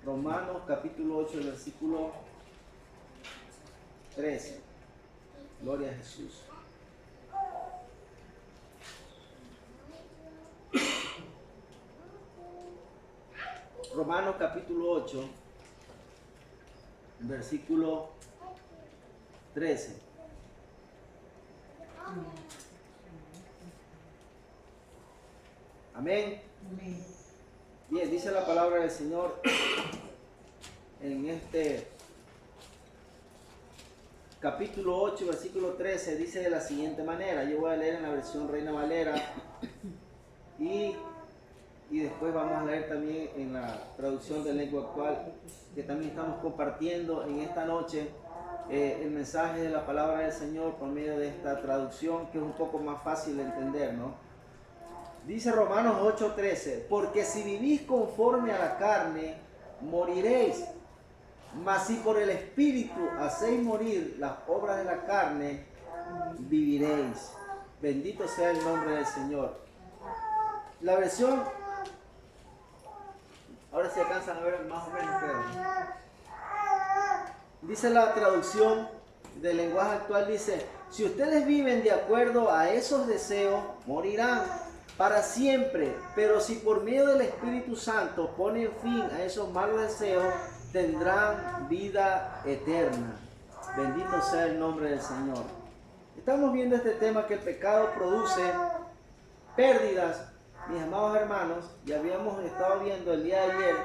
Romanos capítulo 8, versículo 13. Gloria a Jesús. Romanos capítulo 8, versículo 13. Amén. Amén. Bien, dice la palabra del Señor en este capítulo 8, versículo 13, dice de la siguiente manera. Yo voy a leer en la versión Reina Valera y después vamos a leer también en la traducción de lengua actual, que también estamos compartiendo en esta noche el mensaje de la palabra del Señor por medio de esta traducción, que es un poco más fácil de entender, ¿no? Dice Romanos 8:13, porque si vivís conforme a la carne, moriréis, mas si por el Espíritu hacéis morir las obras de la carne, viviréis. Bendito sea el nombre del Señor. La versión, ahora se alcanzan a ver más o menos, creo. Dice la traducción del lenguaje actual, dice, si ustedes viven de acuerdo a esos deseos, morirán para siempre, pero si por medio del Espíritu Santo ponen fin a esos malos deseos, tendrán vida eterna. Bendito sea el nombre del Señor. Estamos viendo este tema, que el pecado produce pérdidas, mis amados hermanos, y habíamos estado viendo el día de ayer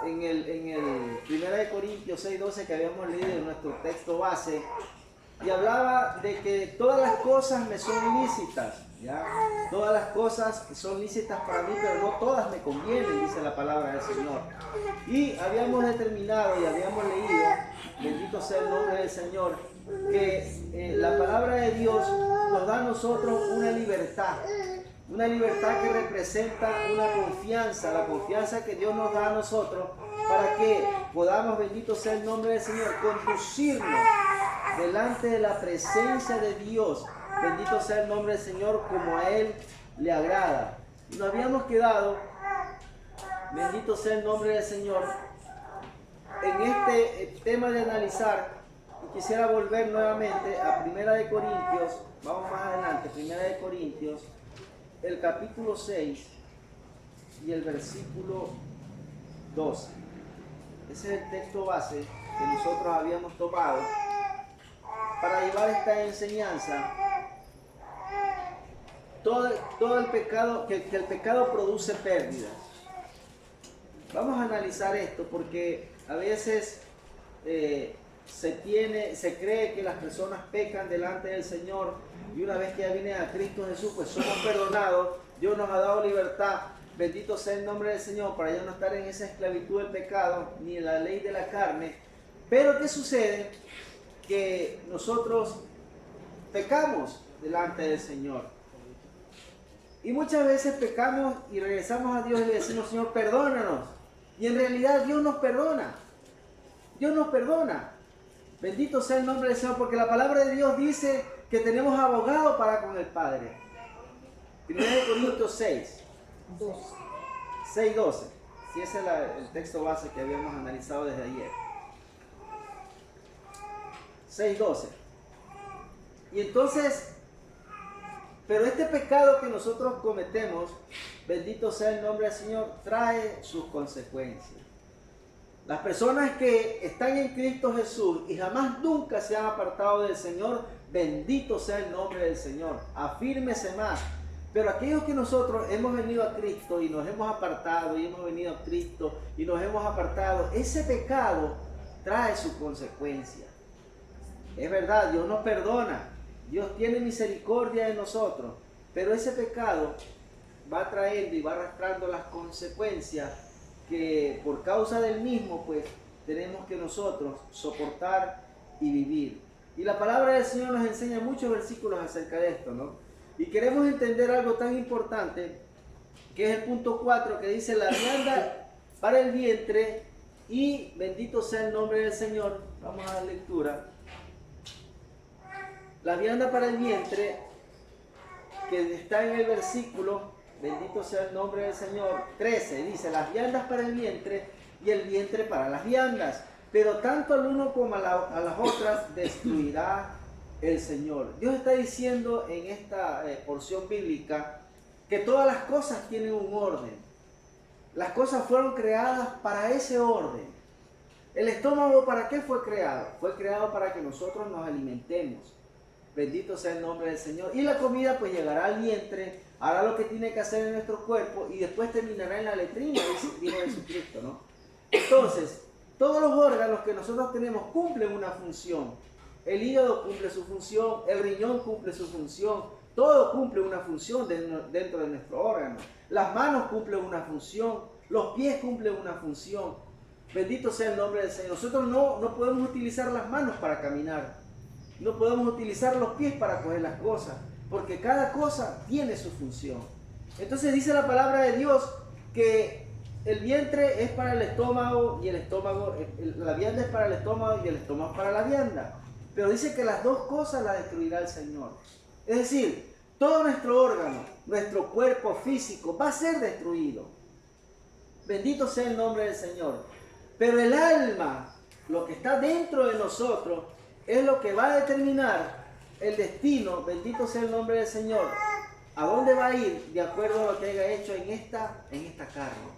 en el 1 Corintios 6:12 que habíamos leído en nuestro texto base, y hablaba de que todas las cosas me son lícitas, ¿ya? Todas las cosas son lícitas para mí, pero no todas me convienen, dice la palabra del Señor. Y habíamos determinado y habíamos leído, bendito sea el nombre del Señor, que la palabra de Dios nos da a nosotros una libertad que representa una confianza, la confianza que Dios nos da a nosotros para que podamos, bendito sea el nombre del Señor, conducirnos delante de la presencia de Dios, bendito sea el nombre del Señor, como a Él le agrada. Y nos habíamos quedado, bendito sea el nombre del Señor, en este tema de analizar, y quisiera volver nuevamente a 1 Corintios, vamos más adelante, 1 Corintios, el capítulo 6 y el versículo 12. Ese es el texto base que nosotros habíamos tomado para llevar esta enseñanza. Todo el pecado, que el pecado produce pérdidas. Vamos a analizar esto porque a veces se cree que las personas pecan delante del Señor, y una vez que ya vienen a Cristo Jesús, pues somos perdonados. Dios nos ha dado libertad, bendito sea el nombre del Señor, para ya no estar en esa esclavitud del pecado ni en la ley de la carne. Pero ¿qué sucede? Que nosotros pecamos delante del Señor, y muchas veces pecamos y regresamos a Dios y le decimos: Señor, perdónanos, y en realidad Dios nos perdona. Dios nos perdona, bendito sea el nombre del Señor, porque la palabra de Dios dice que tenemos abogado para con el Padre. 1 Corintios 6:12. Sí, ese es el texto base que habíamos analizado desde ayer. 6:12. Y entonces, pero este pecado que nosotros cometemos, bendito sea el nombre del Señor, trae sus consecuencias. Las personas que están en Cristo Jesús y jamás nunca se han apartado del Señor, bendito sea el nombre del Señor, afírmese más. Pero aquellos que nosotros hemos venido a Cristo y nos hemos apartado, y hemos venido a Cristo y nos hemos apartado, ese pecado trae su consecuencia. Es verdad, Dios nos perdona, Dios tiene misericordia de nosotros, pero ese pecado va trayendo y va arrastrando las consecuencias que por causa del mismo, pues, tenemos que nosotros soportar y vivir. Y la palabra del Señor nos enseña muchos versículos acerca de esto, ¿no? Y queremos entender algo tan importante, que es el punto 4, que dice: la vianda para el vientre, y bendito sea el nombre del Señor. Vamos a dar lectura. La vianda para el vientre, que está en el versículo bendito sea el nombre del Señor, 13, dice, las viandas para el vientre y el vientre para las viandas, pero tanto al uno como a las otras destruirá el Señor. Dios está diciendo en esta porción bíblica que todas las cosas tienen un orden. Las cosas fueron creadas para ese orden. El estómago, ¿para qué fue creado? Fue creado para que nosotros nos alimentemos. Bendito sea el nombre del Señor. Y la comida pues llegará al vientre, hará lo que tiene que hacer en nuestro cuerpo y después terminará en la letrina, dijo Jesucristo, ¿no? Entonces, todos los órganos que nosotros tenemos cumplen una función. El hígado cumple su función, el riñón cumple su función, todo cumple una función dentro de nuestro órgano. Las manos cumplen una función, los pies cumplen una función. Bendito sea el nombre del Señor. Nosotros no podemos utilizar las manos para caminar. No podemos utilizar los pies para coger las cosas, porque cada cosa tiene su función. Entonces dice la palabra de Dios que el vientre es para el estómago y el estómago, la vianda es para el estómago y el estómago para la vianda. Pero dice que las dos cosas las destruirá el Señor. Es decir, todo nuestro órgano, nuestro cuerpo físico va a ser destruido. Bendito sea el nombre del Señor. Pero el alma, lo que está dentro de nosotros, es lo que va a determinar el destino, bendito sea el nombre del Señor, a dónde va a ir de acuerdo a lo que haya hecho en esta carne,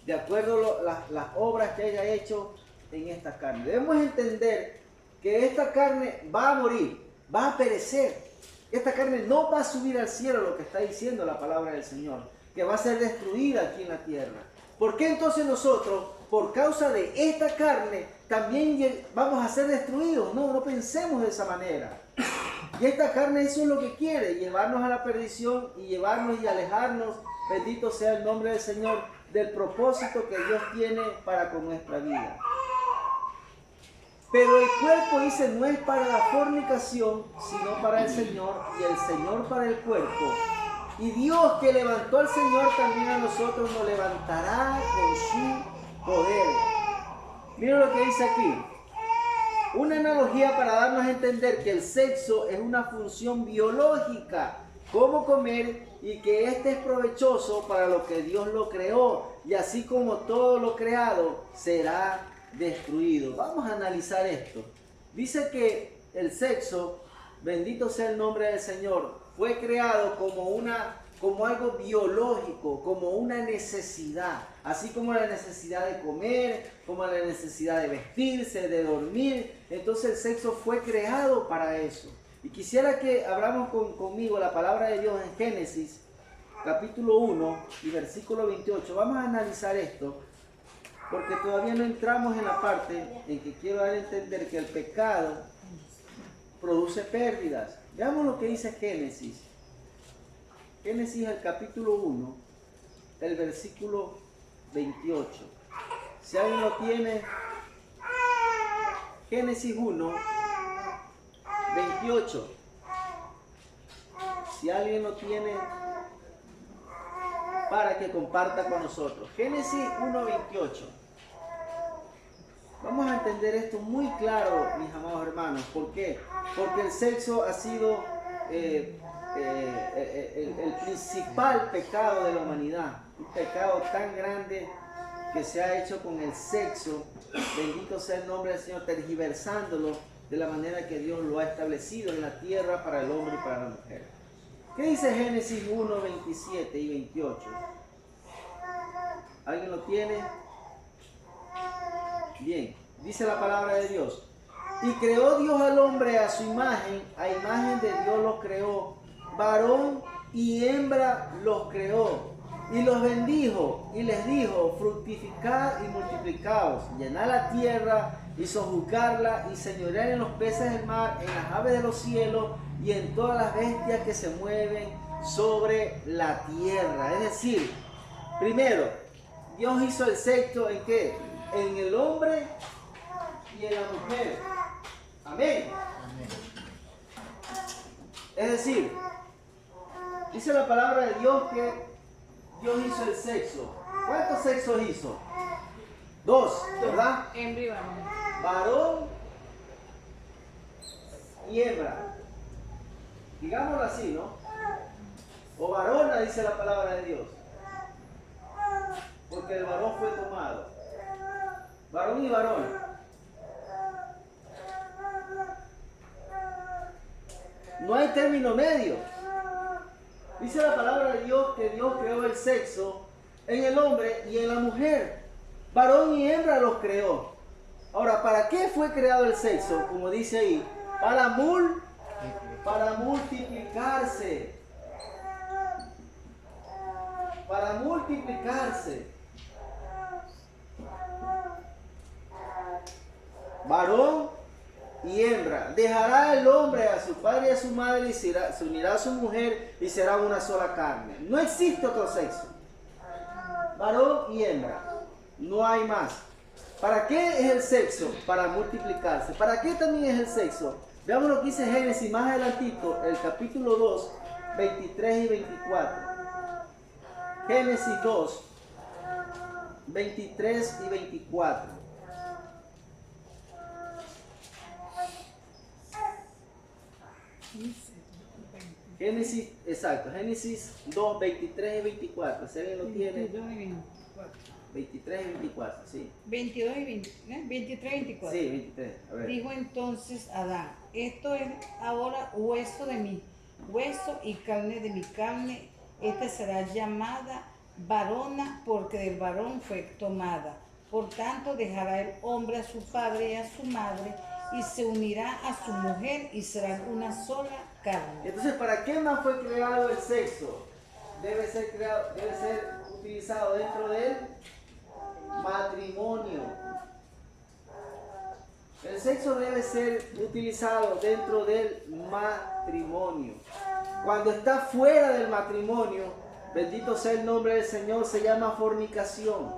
de acuerdo a las obras que haya hecho en esta carne. Debemos entender que esta carne va a morir, va a perecer. Esta carne no va a subir al cielo, lo que está diciendo la palabra del Señor, que va a ser destruida aquí en la tierra. ¿Por qué entonces nosotros, por causa de esta carne, también vamos a ser destruidos? No pensemos de esa manera. Y esta carne eso es lo que quiere, llevarnos a la perdición y llevarnos y alejarnos, bendito sea el nombre del Señor, del propósito que Dios tiene para con nuestra vida. Pero el cuerpo, dice, no es para la fornicación, sino para el Señor, y el Señor para el cuerpo. Y Dios que levantó al Señor también a nosotros nos levantará con su poder. Miren lo que dice aquí. Una analogía para darnos a entender que el sexo es una función biológica, cómo comer, y que este es provechoso para lo que Dios lo creó, y así como todo lo creado será destruido. Vamos a analizar esto. Dice que el sexo, bendito sea el nombre del Señor, fue creado como algo biológico, como una necesidad, así como la necesidad de comer, como la necesidad de vestirse, de dormir. Entonces el sexo fue creado para eso. Y quisiera que abramos conmigo la palabra de Dios en Génesis, capítulo 1 y versículo 28. Vamos a analizar esto, porque todavía no entramos en la parte en que quiero dar a entender que el pecado produce pérdidas. Veamos lo que dice Génesis. Génesis, el capítulo 1, el versículo 28. Si alguien lo tiene, Génesis 1, 28. Si alguien lo tiene, para que comparta con nosotros. Génesis 1, 28. Vamos a entender esto muy claro, mis amados hermanos. ¿Por qué? Porque el sexo ha sido el principal pecado de la humanidad. Un pecado tan grande que se ha hecho con el sexo. Bendito sea el nombre del Señor, tergiversándolo de la manera que Dios lo ha establecido en la tierra para el hombre y para la mujer. ¿Qué dice Génesis 1, 27 y 28? ¿Alguien lo tiene? Bien, dice la palabra de Dios. Y creó Dios al hombre a su imagen, a imagen de Dios los creó, varón y hembra los creó, y los bendijo y les dijo: fructificad y multiplicaos, llenad la tierra y sojuzgarla, y señoread en los peces del mar, en las aves de los cielos y en todas las bestias que se mueven sobre la tierra. Es decir, primero, Dios hizo el sexo ¿en qué? En el hombre y en la mujer. Amén. Es decir, dice la palabra de Dios que Dios hizo el sexo. ¿Cuántos sexos hizo? 2, ¿verdad? Hembra y varón. Varón y hembra. Digámoslo así, ¿no? o varona, dice la palabra de Dios, porque el varón fue tomado. Varón y varón. No hay término medio. Dice la palabra de Dios que Dios creó el sexo en el hombre y en la mujer. Varón y hembra los creó. Ahora, ¿para qué fue creado el sexo? Como dice ahí, para multiplicarse. Para multiplicarse. Varón y hembra. Dejará el hombre a su padre y a su madre y se unirá a su mujer y será una sola carne. No existe otro sexo. Varón y hembra. No hay más. ¿Para qué es el sexo? Para multiplicarse. ¿Para qué también es el sexo? Veamos lo que dice Génesis más adelantito, el capítulo 2, 23 y 24. Génesis 2, 23 y 24. Génesis, exacto, Génesis 2, 23 y 24. Si alguien lo tiene. 22 y 24. 23 y 24, sí. 22 y 23 y 24. Sí, 23. A ver. Dijo entonces Adán, esto es ahora hueso de mi hueso y carne de mi carne. Esta será llamada varona porque del varón fue tomada. Por tanto dejará el hombre a su padre y a su madre y se unirá a su mujer y serán una sola carne. Entonces, ¿para qué más fue creado el sexo? Debe ser utilizado dentro del matrimonio. El sexo debe ser utilizado dentro del matrimonio. Cuando está fuera del matrimonio, bendito sea el nombre del Señor, se llama fornicación.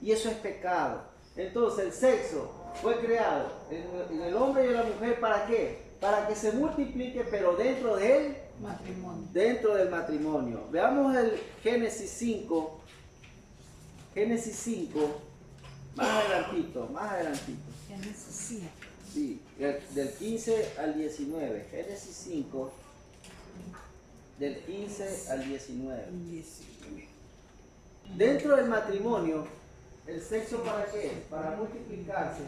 Y eso es pecado. Entonces el sexo fue creado en el hombre y en la mujer, ¿para qué? Para que se multiplique, pero dentro del Matrimonio. Dentro del matrimonio. Veamos el Génesis 5. Génesis 5. Más adelantito. Génesis 5. Sí, del 15 al 19. Génesis 5. Del 15 al 19. Dentro del matrimonio, ¿el sexo para qué? Para multiplicarse.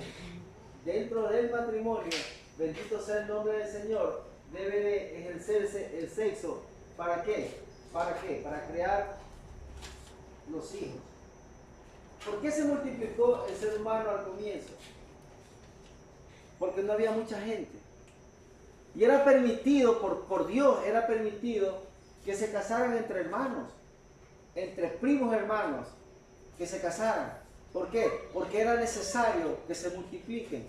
Dentro del matrimonio, bendito sea el nombre del Señor, debe de ejercerse el sexo. ¿Para qué? ¿Para qué? Para crear los hijos. ¿Por qué se multiplicó el ser humano al comienzo? Porque no había mucha gente. Y era permitido, por Dios, era permitido que se casaran entre hermanos, entre primos hermanos, que se casaran. ¿Por qué? Porque era necesario que se multipliquen.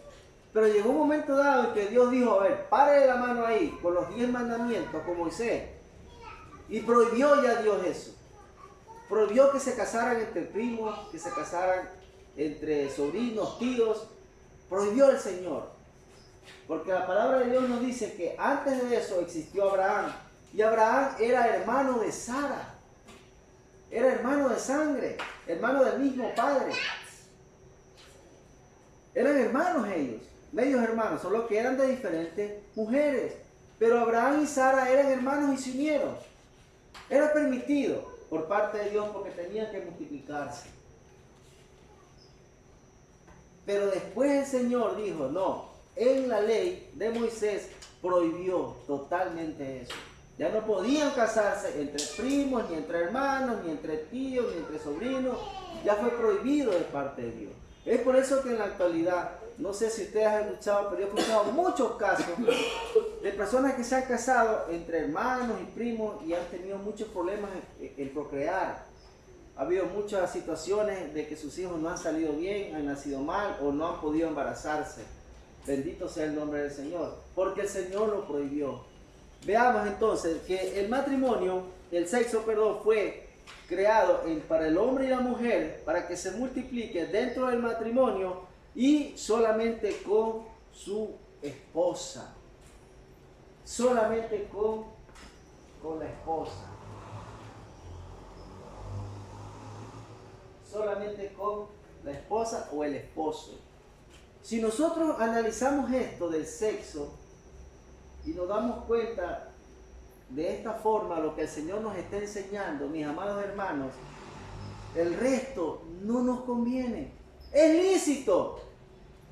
Pero llegó un momento dado en que Dios dijo, a ver, pare la mano ahí con los 10 mandamientos con Moisés. Y prohibió ya Dios eso. Prohibió que se casaran entre primos, que se casaran entre sobrinos, tíos. Prohibió el Señor. Porque la palabra de Dios nos dice que antes de eso existió Abraham. Y Abraham era hermano de Sara. Era hermano de sangre, hermano del mismo padre. Eran hermanos ellos, medios hermanos, solo que eran de diferentes mujeres. Pero Abraham y Sara eran hermanos y se unieron. Era permitido por parte de Dios porque tenían que multiplicarse. Pero después el Señor dijo, no, en la ley de Moisés prohibió totalmente eso. Ya no podían casarse entre primos, ni entre hermanos, ni entre tíos, ni entre sobrinos. Ya fue prohibido de parte de Dios. Es por eso que en la actualidad, no sé si ustedes han escuchado, pero yo he escuchado muchos casos de personas que se han casado entre hermanos y primos y han tenido muchos problemas en procrear. Ha habido muchas situaciones de que sus hijos no han salido bien, han nacido mal o no han podido embarazarse. Bendito sea el nombre del Señor, porque el Señor lo prohibió. Veamos entonces que el matrimonio, el sexo, perdón, fue creado para el hombre y la mujer para que se multiplique dentro del matrimonio y solamente con su esposa. Solamente con la esposa. Solamente con la esposa o el esposo. Si nosotros analizamos esto del sexo y nos damos cuenta de esta forma lo que el Señor nos está enseñando, mis amados hermanos, el resto no nos conviene. Es lícito.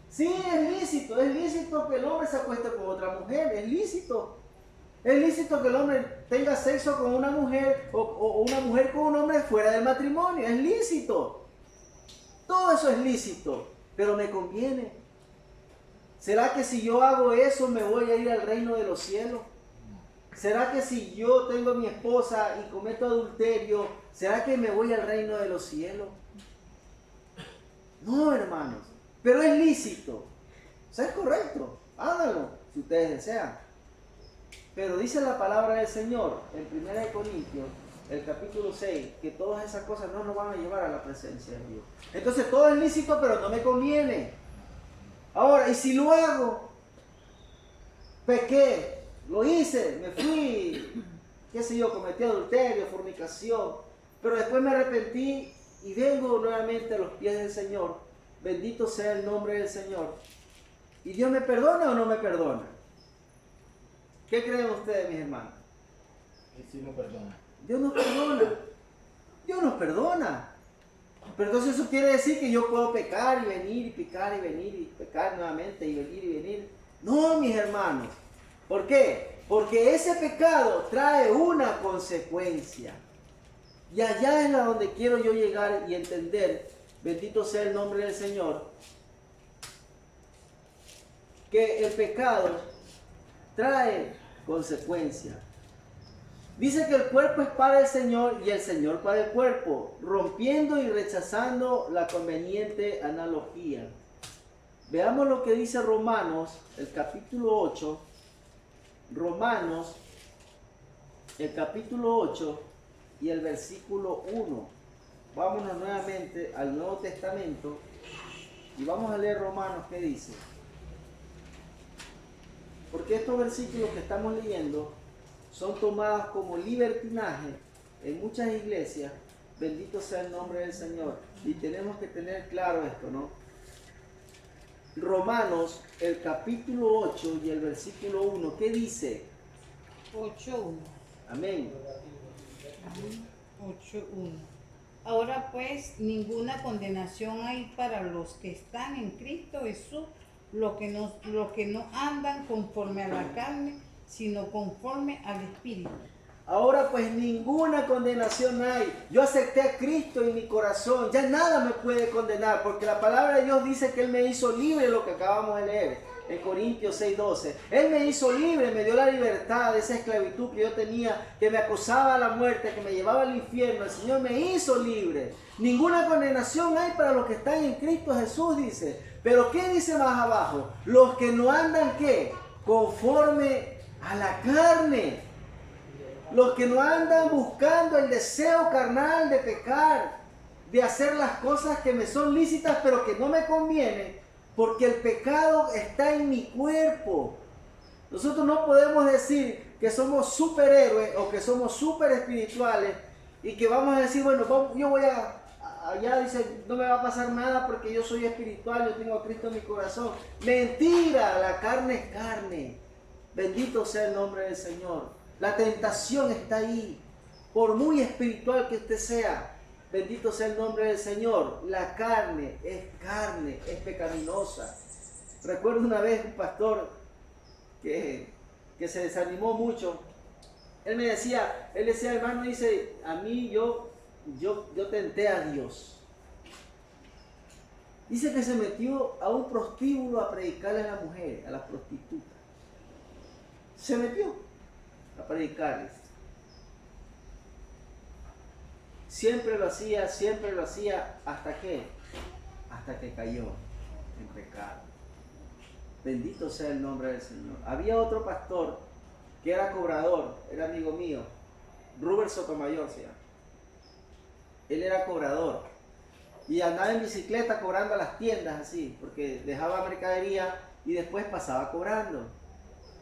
Sí, es lícito que el hombre se acueste con otra mujer, es lícito. Es lícito que el hombre tenga sexo con una mujer o una mujer con un hombre fuera del matrimonio, es lícito. Todo eso es lícito, pero me conviene. ¿Será que si yo hago eso me voy a ir al reino de los cielos? ¿Será que si yo tengo a mi esposa y cometo adulterio, será que me voy al reino de los cielos? No, hermanos, pero es lícito. O sea, es correcto, háganlo si ustedes desean. Pero dice la palabra del Señor en 1 Corintios, el capítulo 6, que todas esas cosas no nos van a llevar a la presencia de Dios. Entonces todo es lícito, pero no me conviene. Ahora, y si lo hago, pequé, lo hice, me fui, qué sé yo, cometí adulterio, fornicación, pero después me arrepentí y vengo nuevamente a los pies del Señor. Bendito sea el nombre del Señor. ¿Y Dios me perdona o no me perdona? ¿Qué creen ustedes, mis hermanos? Que sí nos perdona. Dios nos perdona. Dios nos perdona. Pero entonces eso quiere decir que yo puedo pecar y venir y pecar y venir y pecar nuevamente y venir. No, mis hermanos. ¿Por qué? Porque ese pecado trae una consecuencia. Y allá es a donde quiero yo llegar y entender, bendito sea el nombre del Señor, que el pecado trae consecuencia. Dice que el cuerpo es para el Señor y el Señor para el cuerpo, rompiendo y rechazando la conveniente analogía. Veamos lo que dice Romanos, el capítulo 8. Romanos, el capítulo 8 y el versículo 1. Vámonos nuevamente al Nuevo Testamento y vamos a leer Romanos, ¿qué dice? Porque estos versículos que estamos leyendo son tomados como libertinaje en muchas iglesias. Bendito sea el nombre del Señor. Y tenemos que tener claro esto, ¿no? Romanos, el capítulo 8 y el versículo 1, ¿qué dice? 8.1. Amén. 8.1. Ahora pues, ninguna condenación hay para los que están en Cristo Jesús, los que no andan conforme a la carne, sino conforme al Espíritu. Ahora pues ninguna condenación hay. Yo acepté a Cristo en mi corazón. Ya nada me puede condenar, porque la palabra de Dios dice que Él me hizo libre, lo que acabamos de leer en Corintios 6:12. Él me hizo libre, me dio la libertad de esa esclavitud que yo tenía, que me acosaba a la muerte, que me llevaba al infierno. El Señor me hizo libre. Ninguna condenación hay para los que están en Cristo Jesús, dice. Pero ¿qué dice más abajo? Los que no andan, ¿qué? Conforme a la carne. Los que no andan buscando el deseo carnal de pecar, de hacer las cosas que me son lícitas pero que no me convienen, porque el pecado está en mi cuerpo. Nosotros no podemos decir que somos superhéroes o que somos super espirituales y que vamos a decir, bueno, yo voy allá, dice, no me va a pasar nada porque yo soy espiritual, yo tengo a Cristo en mi corazón. Mentira, la carne es carne. Bendito sea el nombre del Señor. La tentación está ahí, por muy espiritual que usted sea. Bendito sea el nombre del Señor. La carne, es pecaminosa. Recuerdo una vez un pastor que se desanimó mucho. Él decía, hermano, dice, a mí yo tenté a Dios. Dice que se metió a un prostíbulo a predicarle a las mujeres, a las prostitutas. Se metió a predicarles. Siempre lo hacía, ¿hasta qué? Hasta que cayó en pecado. Bendito sea el nombre del Señor. Había otro pastor que era cobrador, era amigo mío, Rubén Sotomayor se llama. Él era cobrador y andaba en bicicleta cobrando a las tiendas así, porque dejaba mercadería y después pasaba cobrando.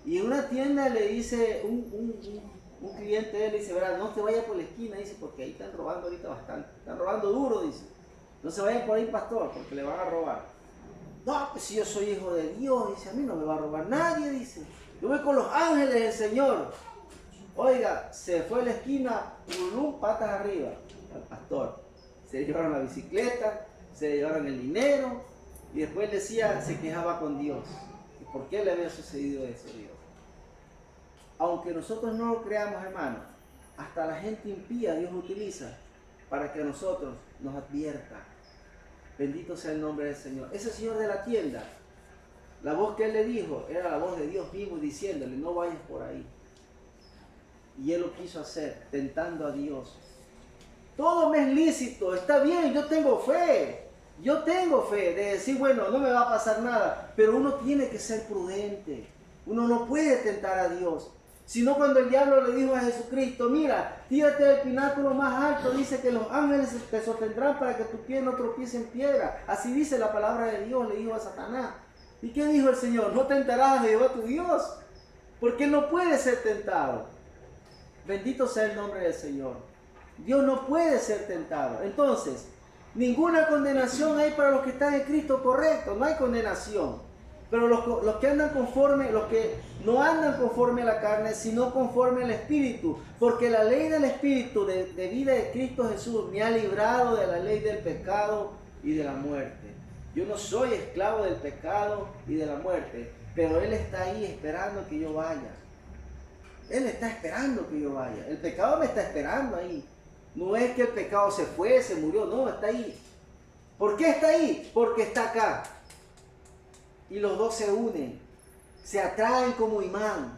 Y en una tienda le dice un cliente de él, dice, verá, no te vayas por la esquina, dice, porque ahí están robando ahorita bastante, están robando duro, dice. No se vayan por ahí, pastor, porque le van a robar. No, pues si yo soy hijo de Dios, dice, a mí no me va a robar nadie, dice. Yo voy con los ángeles del Señor. Oiga, se fue a la esquina, pulum, patas arriba al pastor. Se llevaron la bicicleta, se llevaron el dinero y después decía, se quejaba con Dios. ¿Y por qué le había sucedido eso, Dios? Aunque nosotros no lo creamos, hermano, hasta la gente impía Dios utiliza para que a nosotros nos advierta. Bendito sea el nombre del Señor. Ese señor de la tienda, la voz que él le dijo era la voz de Dios mismo diciéndole, no vayas por ahí. Y él lo quiso hacer, tentando a Dios. Todo me es lícito, está bien, yo tengo fe. Yo tengo fe de decir, bueno, no me va a pasar nada. Pero uno tiene que ser prudente. Uno no puede tentar a Dios. Sino cuando el diablo le dijo a Jesucristo, mira, tírate del pináculo más alto, dice que los ángeles te sostendrán para que tu pie no tropiece en piedra. Así dice la palabra de Dios, le dijo a Satanás. ¿Y qué dijo el Señor? No tentarás a Jehová tu Dios, porque él no puede ser tentado. Bendito sea el nombre del Señor. Dios no puede ser tentado. Entonces, ninguna condenación hay para los que están en Cristo, correcto, no hay condenación. Pero los que andan conforme, los que no andan conforme a la carne, sino conforme al Espíritu. Porque la ley del Espíritu de vida de Cristo Jesús me ha librado de la ley del pecado y de la muerte. Yo no soy esclavo del pecado y de la muerte, pero Él está ahí esperando que yo vaya. Él está esperando que yo vaya. El pecado me está esperando ahí. No es que el pecado se fue, se murió, no, está ahí. ¿Por qué está ahí? Porque está acá. Y los dos se unen, se atraen como imán.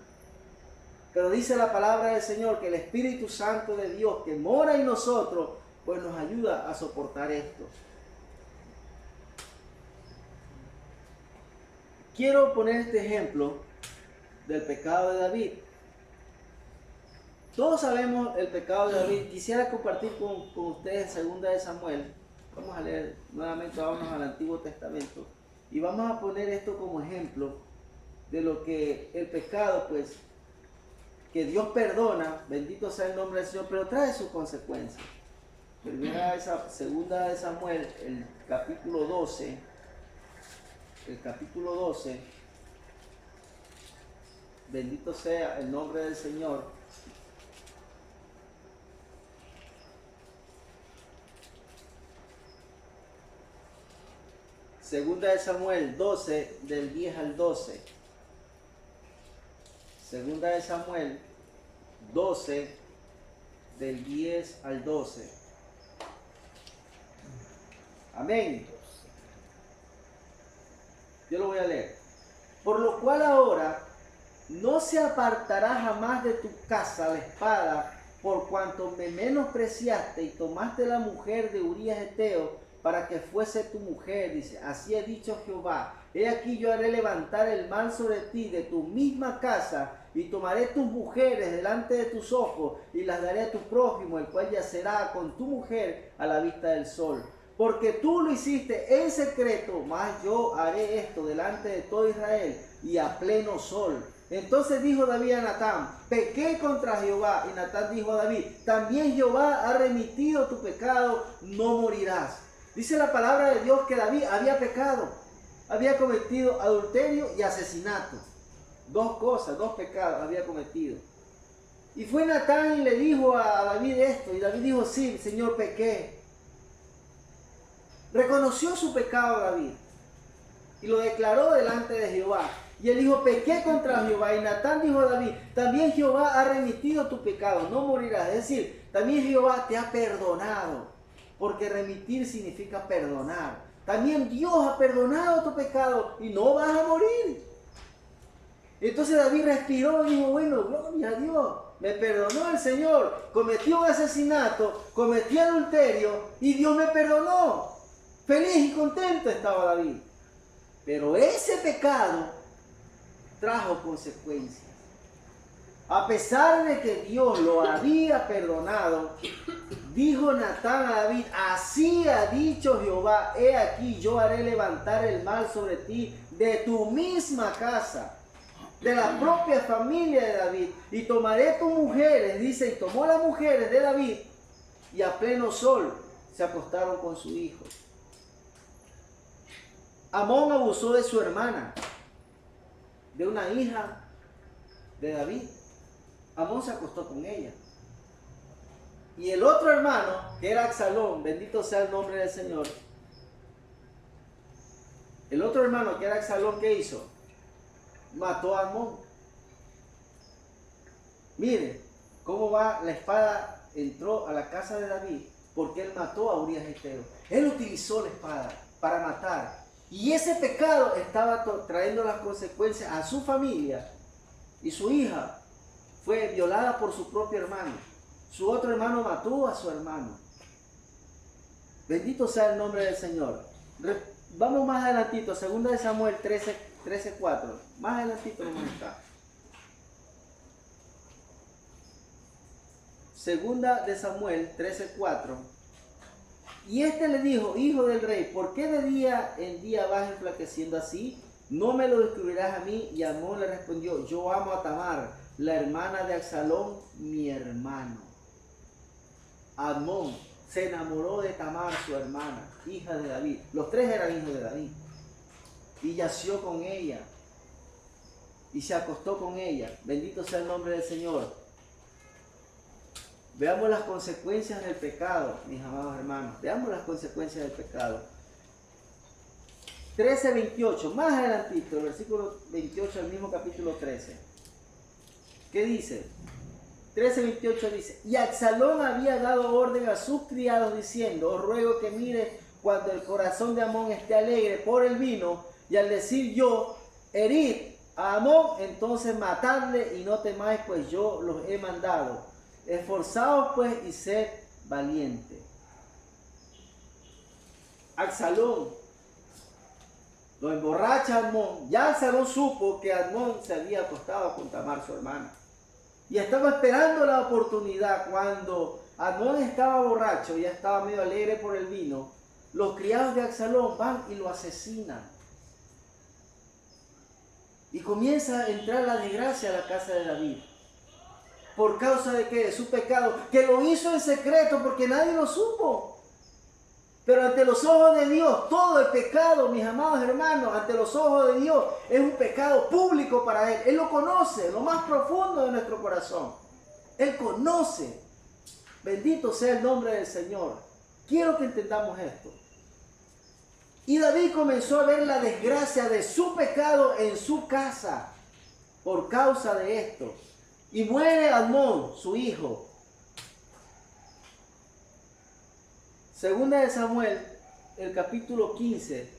Pero dice la palabra del Señor que el Espíritu Santo de Dios que mora en nosotros, pues nos ayuda a soportar esto. Quiero poner este ejemplo del pecado de David. Todos sabemos el pecado de David. Quisiera compartir con ustedes 2 de Samuel. Vamos a leer nuevamente, vámonos al Antiguo Testamento. Y vamos a poner esto como ejemplo de lo que el pecado, pues, que Dios perdona, bendito sea el nombre del Señor, pero trae sus consecuencias. Segunda de Samuel, el capítulo 12. El capítulo 12. Bendito sea el nombre del Señor. Segunda de Samuel 12, del 10 al 12. Segunda de Samuel 12, del 10 al 12. Amén. Yo lo voy a leer. Por lo cual ahora no se apartará jamás de tu casa la espada, por cuanto me menospreciaste y tomaste la mujer de Urías Eteo para que fuese tu mujer, dice, así ha dicho Jehová, he aquí yo haré levantar el mal sobre ti de tu misma casa, y tomaré tus mujeres delante de tus ojos, y las daré a tu prójimo, el cual yacerá con tu mujer a la vista del sol. Porque tú lo hiciste en secreto, mas yo haré esto delante de todo Israel, y a pleno sol. Entonces dijo David a Natán, pequé contra Jehová, y Natán dijo a David, también Jehová ha remitido tu pecado, no morirás. Dice la palabra de Dios que David había pecado, había cometido adulterio y asesinato. Dos cosas, dos pecados había cometido. Y fue Natán y le dijo a David esto, y David dijo, sí, Señor, pequé. Reconoció su pecado David y lo declaró delante de Jehová. Y él dijo, pequé contra Jehová. Y Natán dijo a David, también Jehová ha remitido tu pecado, no morirás. Es decir, también Jehová te ha perdonado. Porque remitir significa perdonar. También Dios ha perdonado tu pecado y no vas a morir. Entonces David respiró y dijo, bueno, gloria a Dios. Me perdonó el Señor. Cometí un asesinato, cometí adulterio y Dios me perdonó. Feliz y contento estaba David. Pero ese pecado trajo consecuencias. A pesar de que Dios lo había perdonado, dijo Natán a David, así ha dicho Jehová, he aquí yo haré levantar el mal sobre ti de tu misma casa, de la propia familia de David, y tomaré tus mujeres, dice, y tomó las mujeres de David, y a pleno sol se acostaron con su hijo. Amón abusó de su hermana, de una hija de David. Amón se acostó con ella. Y el otro hermano, que era Absalón, bendito sea el nombre del Señor. El otro hermano, que era Absalón, ¿qué hizo? Mató a Amón. Miren cómo va la espada, entró a la casa de David porque él mató a Urías Eteo. Él utilizó la espada para matar. Y ese pecado estaba trayendo las consecuencias a su familia. Y su hija fue violada por su propio hermano. Su otro hermano mató a su hermano. Bendito sea el nombre del Señor. Vamos más adelantito, 2 de Samuel 13:4. Más adelantito vamos a estar. 2 de Samuel 13:4. Y este le dijo: hijo del rey, ¿por qué de día en día vas enflaqueciendo así? ¿No me lo descubrirás a mí? Y Amón le respondió: yo amo a Tamar, la hermana de Absalón, mi hermano. Amón se enamoró de Tamar, su hermana, hija de David. Los tres eran hijos de David. Y yació con ella. Y se acostó con ella. Bendito sea el nombre del Señor. Veamos las consecuencias del pecado, mis amados hermanos. Veamos las consecuencias del pecado. 13:28, más adelantito, el versículo 28 del mismo capítulo 13. ¿Qué dice? 13:28 dice: y Absalón había dado orden a sus criados diciendo: os ruego que mire cuando el corazón de Amón esté alegre por el vino, y al decir yo: herid a Amón, entonces matadle y no temáis, pues yo los he mandado. Esforzaos pues y sed valiente. Absalón lo emborracha a Amón. Ya Absalón supo que Amón se había acostado con Tamar, su hermana, y estaba esperando la oportunidad. Cuando Amón estaba borracho, ya estaba medio alegre por el vino, los criados de Absalón van y lo asesinan. Y comienza a entrar la desgracia a la casa de David. ¿Por causa de qué? De su pecado, que lo hizo en secreto porque nadie lo supo. Pero ante los ojos de Dios, todo el pecado, mis amados hermanos, ante los ojos de Dios, es un pecado público para Él. Él lo conoce, lo más profundo de nuestro corazón. Él conoce. Bendito sea el nombre del Señor. Quiero que entendamos esto. Y David comenzó a ver la desgracia de su pecado en su casa por causa de esto. Y muere Amón, su hijo. 2 de Samuel, el capítulo 15,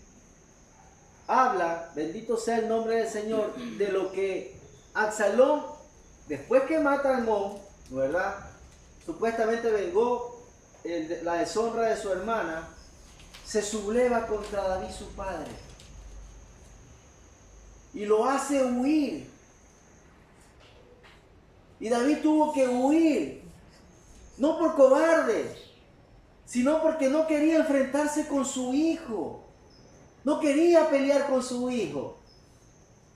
habla, bendito sea el nombre del Señor, de lo que Absalón, después que mata a Amón, ¿verdad? Supuestamente vengó la deshonra de su hermana, se subleva contra David, su padre, y lo hace huir. Y David tuvo que huir, no por cobarde, sino porque no quería enfrentarse con su hijo. No quería pelear con su hijo.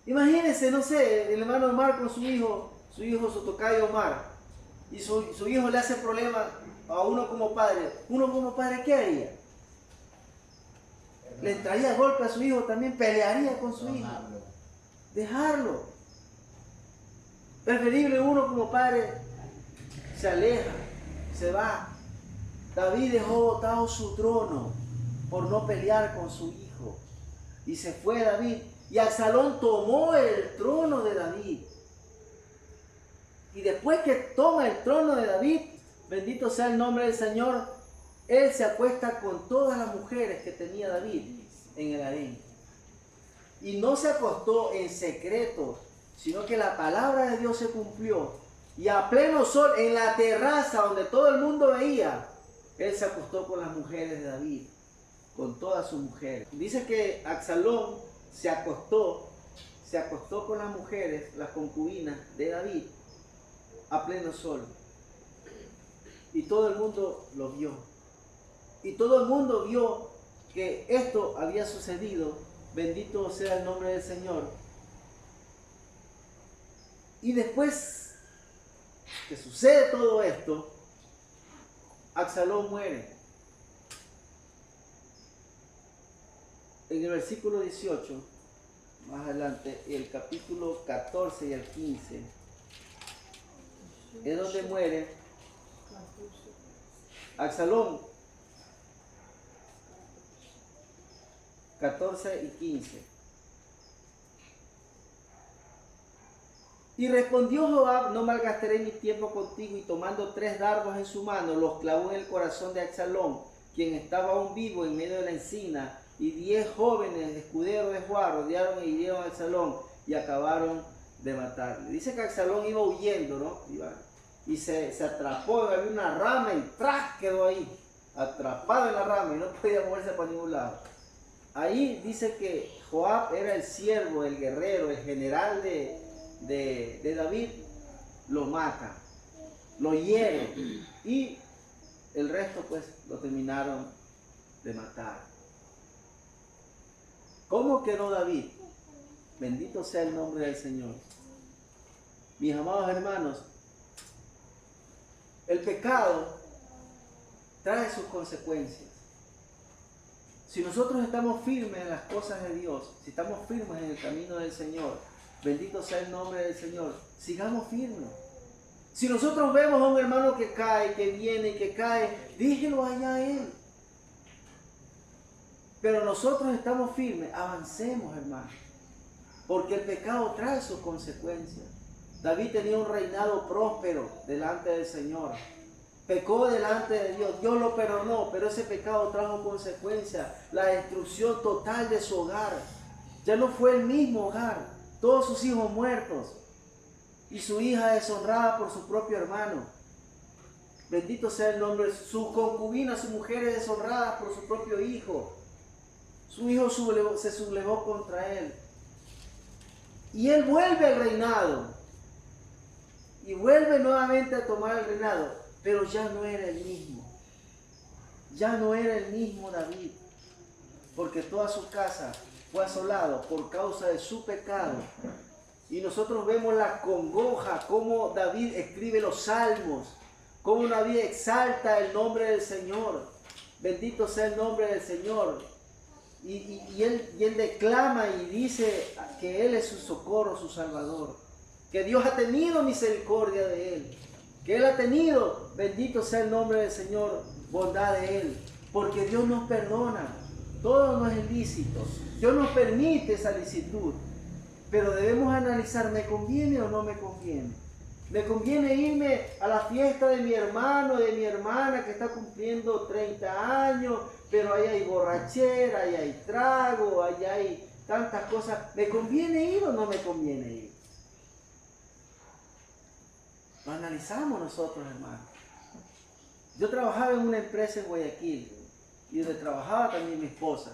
Imagínense, no sé, el hermano Omar con su hijo su tocayo Omar, y su hijo le hace problema a uno como padre. Uno como padre, ¿qué haría? Le traía golpe a su hijo, también pelearía con su hijo. Dejarlo. Preferible uno como padre se aleja, se va. David dejó botado su trono por no pelear con su hijo. Y se fue David. Y Absalón tomó el trono de David. Y después que toma el trono de David, bendito sea el nombre del Señor, él se acuesta con todas las mujeres que tenía David en el harén. Y no se acostó en secreto, sino que la palabra de Dios se cumplió. Y a pleno sol, en la terraza donde todo el mundo veía, él se acostó con las mujeres de David, con todas sus mujeres. Dice que Absalón se acostó con las mujeres, las concubinas de David, a pleno sol. Y todo el mundo lo vio. Y todo el mundo vio que esto había sucedido. Bendito sea el nombre del Señor. Y después que sucede todo esto, Absalón muere. En el versículo 18, más adelante, el capítulo 14 y el 15, es donde muere Absalón. 14 y 15. Y respondió Joab: no malgastaré mi tiempo contigo. Y tomando 3 dardos en su mano, los clavó en el corazón de Absalón, quien estaba aún vivo en medio de la encina. Y 10 jóvenes escuderos de Joab rodearon e hirieron a Absalón y acabaron de matarle. Dice que Absalón iba huyendo, ¿no? Y se atrapó, había una rama y ¡tras! Quedó ahí, atrapado en la rama y no podía moverse para ningún lado. Ahí dice que Joab era el siervo, el guerrero, el general de David. Lo mata, lo hiere y el resto pues lo terminaron de matar. ¿Cómo quedó David? Bendito sea el nombre del Señor. Mis amados hermanos, el pecado trae sus consecuencias. Si nosotros estamos firmes en las cosas de Dios, si estamos firmes en el camino del Señor, bendito sea el nombre del Señor, sigamos firmes. Si nosotros vemos a un hermano que cae, que viene y que cae, déjelo allá a él. Pero nosotros estamos firmes, avancemos, hermano, porque el pecado trae sus consecuencias. David tenía un reinado próspero delante del Señor. Pecó delante de Dios, Dios lo perdonó, pero ese pecado trajo consecuencias, la destrucción total de su hogar. Ya no fue el mismo hogar, todos sus hijos muertos y su hija deshonrada por su propio hermano. Bendito sea el nombre, sus concubinas, sus mujeres deshonradas por su propio hijo. Su hijo se sublevó contra él. Y él vuelve al reinado. Y vuelve nuevamente a tomar el reinado. Pero ya no era el mismo. Ya no era el mismo David. Porque toda su casa fue asolado por causa de su pecado. Y nosotros vemos la congoja, cómo David escribe los salmos, cómo David exalta el nombre del Señor. Bendito sea el nombre del Señor. Y él declama y dice que Él es su socorro, su salvador. Que Dios ha tenido misericordia de Él. Que Él ha tenido, bendito sea el nombre del Señor, bondad de Él. Porque Dios nos perdona. Todo no es lícito. Dios nos permite esa licitud. Pero debemos analizar, ¿me conviene o no me conviene? ¿Me conviene irme a la fiesta de mi hermano, de mi hermana que está cumpliendo 30 años, pero ahí hay borrachera, ahí hay trago, ahí hay tantas cosas? ¿Me conviene ir o no me conviene ir? Lo analizamos nosotros, hermanos. Yo trabajaba en una empresa en Guayaquil, y donde trabajaba también mi esposa.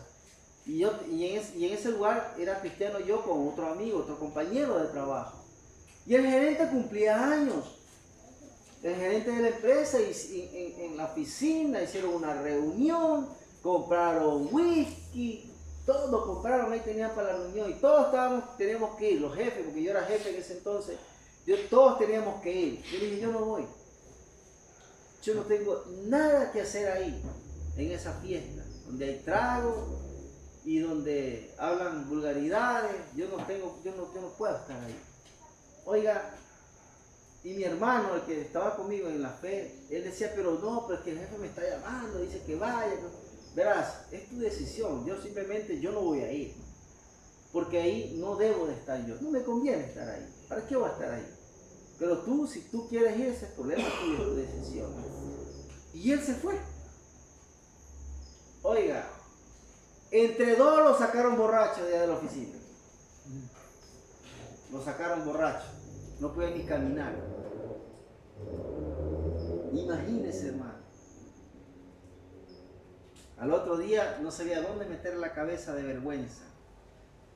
Y en ese lugar era cristiano yo con otro amigo, otro compañero de trabajo. Y el gerente cumplía años. El gerente de la empresa en la oficina hicieron una reunión, compraron whisky, todos compraron, ahí tenían para la reunión y todos teníamos que ir, los jefes, porque yo era jefe en ese entonces, todos teníamos que ir. Yo dije, yo no voy. Yo no tengo nada que hacer ahí, en esa fiesta, donde hay trago y donde hablan vulgaridades. Yo no puedo estar ahí. Oiga, y mi hermano, el que estaba conmigo en la fe, él decía, pero es que el jefe me está llamando, dice que vaya. Verás, es tu decisión, yo no voy a ir, porque ahí no debo de estar yo, no me conviene estar ahí, ¿para qué voy a estar ahí? Pero tú, si tú quieres ir, ese es el problema tuyo, es tu decisión. Y él se fue. Oiga, entre dos lo sacaron borracho de allá de la oficina. Lo sacaron borracho. No puede ni caminar. Imagínese, hermano. Al otro día no sabía dónde meter la cabeza de vergüenza.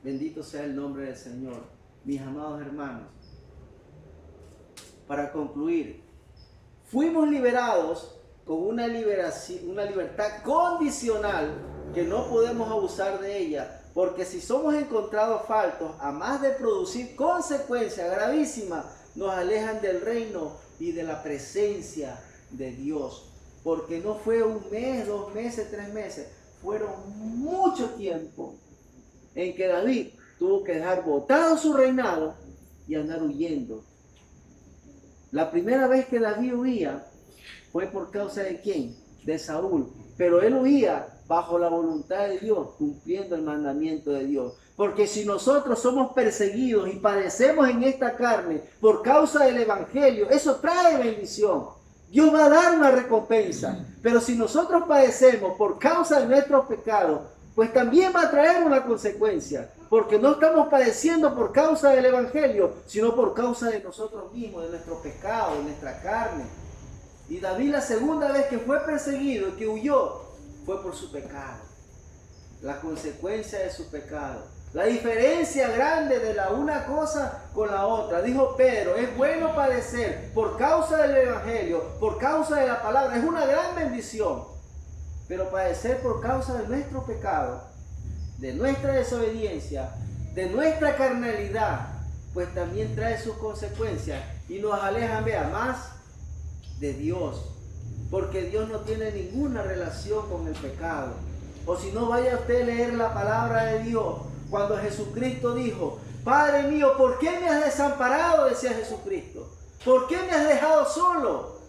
Bendito sea el nombre del Señor. Mis amados hermanos, para concluir, fuimos liberados con una libertad condicional que no podemos abusar de ella. Porque si somos encontrados faltos, a más de producir consecuencias gravísimas, nos alejan del reino y de la presencia de Dios. Porque no fue un mes, 2 meses, 3 meses, fueron mucho tiempo en que David tuvo que dejar botado su reinado y andar huyendo La primera vez que David huía fue por causa de ¿quién? De Saúl. Pero él huía bajo la voluntad de Dios, cumpliendo el mandamiento de Dios. Porque si nosotros somos perseguidos y padecemos en esta carne por causa del evangelio, eso trae bendición. Dios va a dar una recompensa. Pero si nosotros padecemos por causa de nuestros pecados, pues también va a traer una consecuencia. Porque no estamos padeciendo por causa del evangelio, sino por causa de nosotros mismos, de nuestro pecado, de nuestra carne. Y David, la segunda vez que fue perseguido y que huyó, fue por su pecado. La consecuencia de su pecado. La diferencia grande de la una cosa con la otra. Dijo Pedro, es bueno padecer por causa del evangelio, por causa de la palabra. Es una gran bendición. Pero padecer por causa de nuestro pecado, de nuestra desobediencia, de nuestra carnalidad, pues también trae sus consecuencias y nos alejan, vea, más de Dios. Porque Dios no tiene ninguna relación con el pecado. O si no, vaya usted a leer la palabra de Dios. Cuando Jesucristo dijo, Padre mío, ¿por qué me has desamparado? Decía Jesucristo. ¿Por qué me has dejado solo?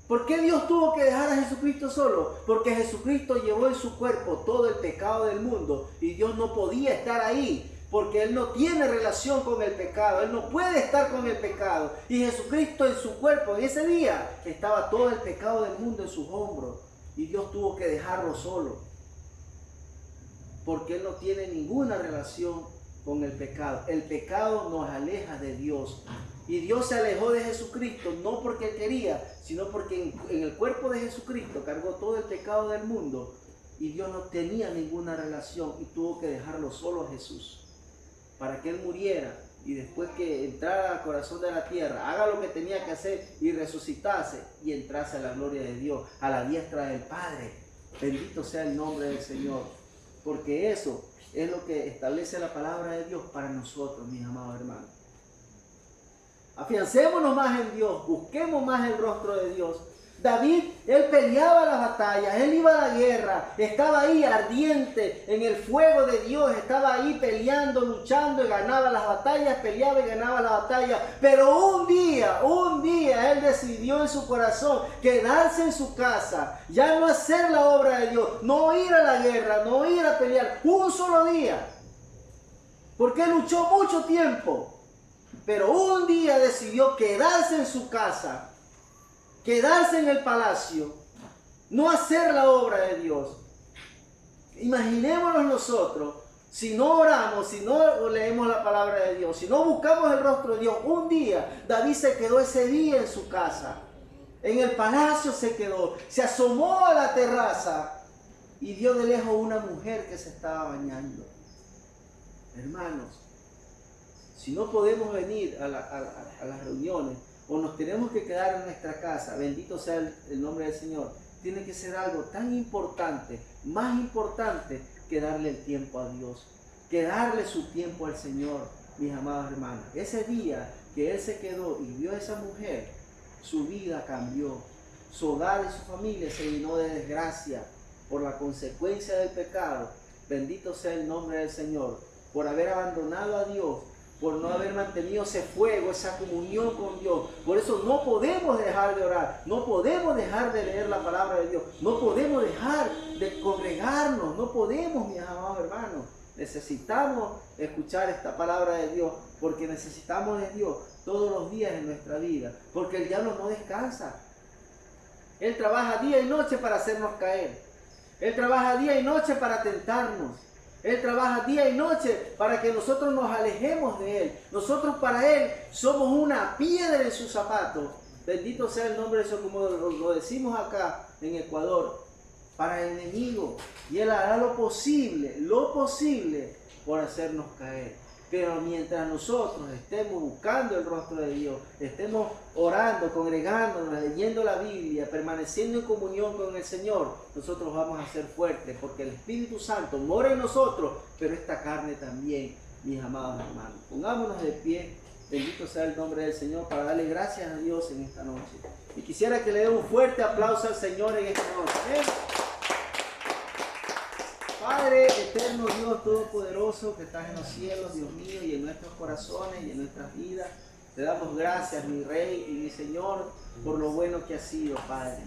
¿Por qué Dios tuvo que dejar a Jesucristo solo? Porque Jesucristo llevó en su cuerpo todo el pecado del mundo y Dios no podía estar ahí. Porque Él no tiene relación con el pecado. Él no puede estar con el pecado. Y Jesucristo en su cuerpo, en ese día, estaba todo el pecado del mundo en sus hombros. Y Dios tuvo que dejarlo solo. Porque Él no tiene ninguna relación con el pecado. El pecado nos aleja de Dios. Y Dios se alejó de Jesucristo, no porque Él quería, sino porque en el cuerpo de Jesucristo cargó todo el pecado del mundo. Y Dios no tenía ninguna relación y tuvo que dejarlo solo a Jesús. Para que Él muriera y después que entrara al corazón de la tierra, haga lo que tenía que hacer y resucitase y entrase a la gloria de Dios, a la diestra del Padre. Bendito sea el nombre del Señor, porque eso es lo que establece la palabra de Dios para nosotros, mis amados hermanos. Afiancémonos más en Dios, busquemos más el rostro de Dios. David, él peleaba las batallas, él iba a la guerra, estaba ahí ardiente en el fuego de Dios, estaba ahí peleando, luchando y ganaba las batallas, peleaba y ganaba las batallas. Pero un día él decidió en su corazón quedarse en su casa, ya no hacer la obra de Dios, no ir a la guerra, no ir a pelear, un solo día. Porque luchó mucho tiempo, pero un día decidió quedarse en su casa. Quedarse en el palacio, no hacer la obra de Dios. Imaginémonos nosotros, si no oramos, si no leemos la palabra de Dios, si no buscamos el rostro de Dios, un día David se quedó ese día en su casa, en el palacio se quedó, se asomó a la terraza y vio de lejos una mujer que se estaba bañando. Hermanos, si no podemos venir a las reuniones, o nos tenemos que quedar en nuestra casa, bendito sea el nombre del Señor, tiene que ser algo tan importante, más importante que darle el tiempo a Dios, que darle su tiempo al Señor, mis amados hermanos. Ese día que él se quedó y vio a esa mujer, su vida cambió, su hogar y su familia se llenó de desgracia por la consecuencia del pecado. Bendito sea el nombre del Señor, por haber abandonado a Dios, por no haber mantenido ese fuego, esa comunión con Dios. Por eso no podemos dejar de orar, no podemos dejar de leer la palabra de Dios, no podemos dejar de congregarnos, no podemos, mis amados hermanos. Necesitamos escuchar esta palabra de Dios, porque necesitamos de Dios todos los días en nuestra vida, porque el diablo no descansa. Él trabaja día y noche para hacernos caer. Él trabaja día y noche para tentarnos. Él trabaja día y noche para que nosotros nos alejemos de Él. Nosotros para Él somos una piedra en sus zapatos. Bendito sea el nombre de Dios, como lo decimos acá en Ecuador, para el enemigo. Y Él hará lo posible por hacernos caer. Pero mientras nosotros estemos buscando el rostro de Dios, estemos orando, congregándonos, leyendo la Biblia, permaneciendo en comunión con el Señor, nosotros vamos a ser fuertes, porque el Espíritu Santo mora en nosotros, pero esta carne también, mis amados hermanos. Pongámonos de pie, bendito sea el nombre del Señor, para darle gracias a Dios en esta noche. Y quisiera que le dé un fuerte aplauso al Señor en esta noche. ¿Eh? Padre eterno, Dios todopoderoso que estás en los cielos, Dios mío, y en nuestros corazones y en nuestras vidas, Te damos gracias, mi Rey y mi Señor, por lo bueno que has sido, Padre.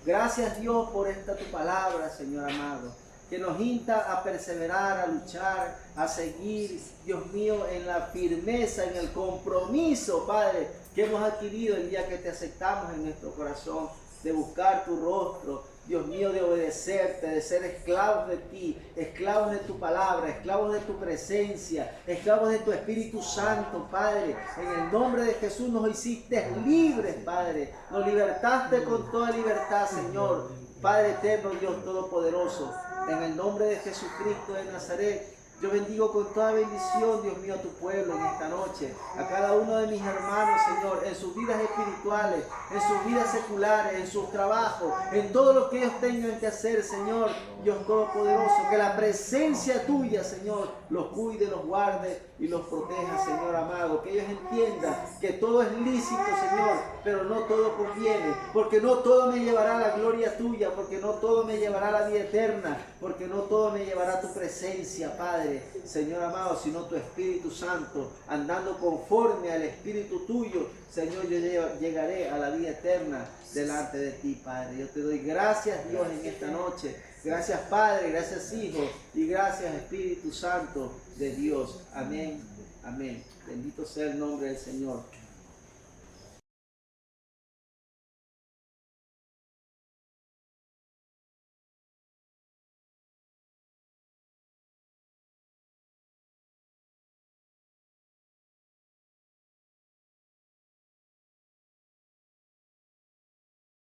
Gracias, Dios, por esta tu palabra, Señor amado, que nos insta a perseverar, a luchar, a seguir, Dios mío, en la firmeza, en el compromiso, Padre, que hemos adquirido el día que te aceptamos en nuestro corazón, de buscar tu rostro, Dios mío, de obedecerte, de ser esclavos de ti, esclavos de tu palabra, esclavos de tu presencia, esclavos de tu Espíritu Santo, Padre. En el nombre de Jesús nos hiciste libres, Padre. Nos libertaste con toda libertad, Señor. Padre eterno, Dios todopoderoso. En el nombre de Jesucristo de Nazaret, yo bendigo con toda bendición, Dios mío, a tu pueblo en esta noche, a cada uno de mis hermanos, Señor, en sus vidas espirituales, en sus vidas seculares, en sus trabajos, en todo lo que ellos tengan que hacer, Señor, Dios Todopoderoso, que la presencia tuya, Señor, los cuide, los guarde y los proteja, Señor amado, que ellos entiendan que todo es lícito, Señor, pero no todo conviene, porque no todo me llevará a la gloria tuya, porque no todo me llevará a la vida eterna, porque no todo me llevará a tu presencia, Padre. Señor amado, sino tu Espíritu Santo, andando conforme al Espíritu tuyo, Señor, yo llegaré a la vida eterna delante de ti, Padre. Yo te doy gracias, Dios, en esta noche. Gracias, Padre, gracias, Hijo, y gracias, Espíritu Santo de Dios. Amén, amén. Bendito sea el nombre del Señor.